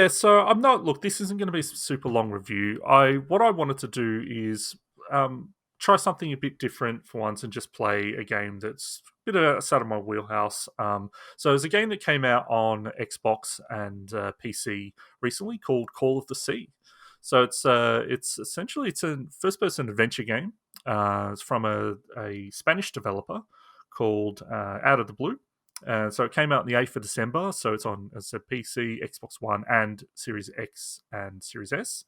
Yeah, so I'm not. Look, this isn't going to be a super long review. What I wanted to do is try something a bit different for once and just play a game that's a bit outside of my wheelhouse. So there's a game that came out on Xbox and PC recently called Call of the Sea. So it's essentially it's a first-person adventure game. It's from a Spanish developer called Out of the Blue. So it came out on the 8th of December. So it's on, as I said, PC, Xbox One, and Series X and Series S.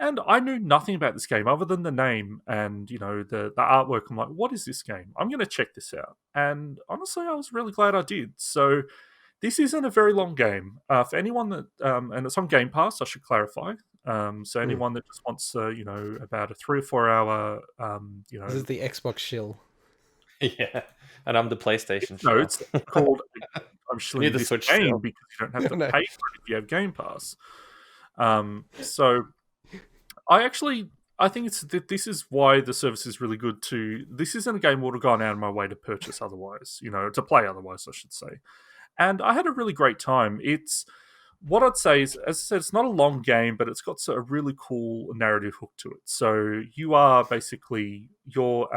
And I knew nothing about this game other than the name and the artwork. I'm like, what is this game? I'm going to check this out. And honestly, I was really glad I did. So this isn't a very long game. For anyone that, and it's on Game Pass, I should clarify. So anyone that just wants, about a 3 or 4 hour, This is the Xbox shill. Yeah, and I'm the PlayStation no, shill. it's called. I'm shilling You're the this Switch game shill. because you don't have to No. pay for it if you have Game Pass. So I think this is why the service is really good too. This isn't a game I would have gone out of my way to purchase otherwise, to play otherwise, I should say. And I had a really great time. It's what I'd say is, as I said, it's not a long game, but it's got a really cool narrative hook to it. So you are basically you're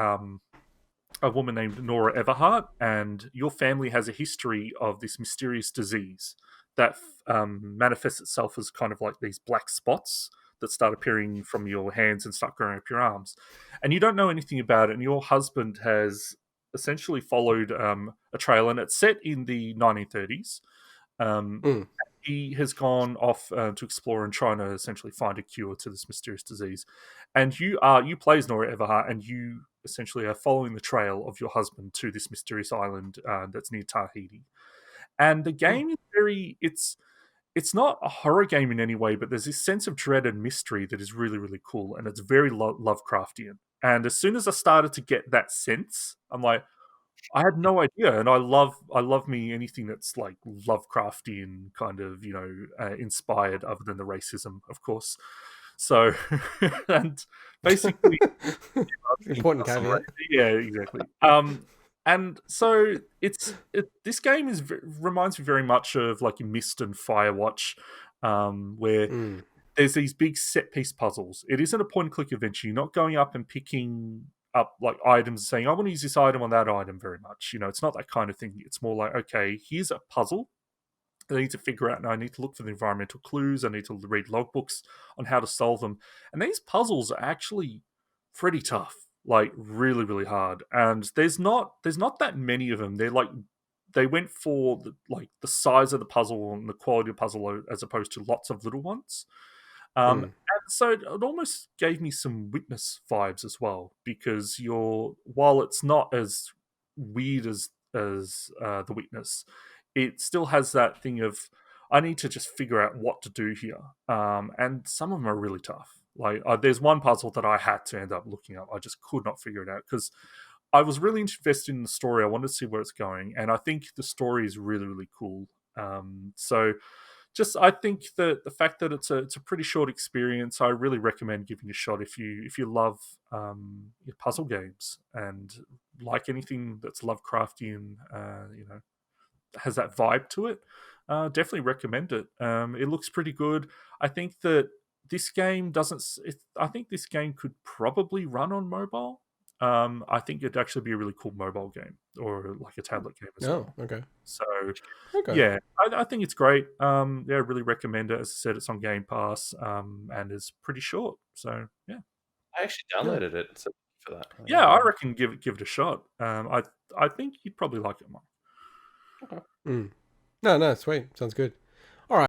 a woman named Nora Everhart, and your family has a history of this mysterious disease that manifests itself as kind of like these black spots that start appearing from your hands and start growing up your arms. And you don't know anything about it, and your husband has essentially followed a trail, and it's set in the 1930s. He has gone off to explore and trying to essentially find a cure to this mysterious disease. And you play as Nora Everhart, and you essentially are following the trail of your husband to this mysterious island that's near Tahiti. And the game is it's not a horror game in any way, but there's this sense of dread and mystery that is really, really cool, and it's very Lovecraftian. And as soon as I started to get that sense, I'm like, I had no idea, and I love me anything that's like Lovecraftian kind of inspired, other than the racism, of course. So, and basically, Important caveat. yeah, exactly. And so this game reminds me very much of like Myst and Firewatch, where there's these big set piece puzzles. It isn't a point and click adventure. You're not going up and picking up like items and saying, I want to use this item on that item very much. It's not that kind of thing. It's more like, okay, here's a puzzle I need to figure out, and I need to look for the environmental clues. I need to read logbooks on how to solve them. And these puzzles are actually pretty tough, like really, really hard. And there's not that many of them. They went for the size of the puzzle and the quality of the puzzle as opposed to lots of little ones. And so it almost gave me some Witness vibes as well, because while it's not as weird as the Witness, it still has that thing of I need to just figure out what to do here. And some of them are really tough. Like there's one puzzle that I had to end up looking up. I just could not figure it out because I was really invested in the story. I wanted to see where it's going, and I think the story is really, really cool. So I think that the fact that it's a pretty short experience, I really recommend giving it a shot if you love your puzzle games and like anything that's Lovecraftian, has that vibe to it. Definitely recommend it. It looks pretty good. I think that this game doesn't. I think this game could probably run on mobile. I think it'd actually be a really cool mobile game or like a tablet game as well. Okay. So, Okay. yeah, I think it's great. Yeah, I really recommend it. As I said, it's on Game Pass, and it's pretty short. So, yeah. I actually downloaded it for that. Yeah, I reckon give it a shot. I think you'd probably like it more. Okay. No, sweet. Sounds good.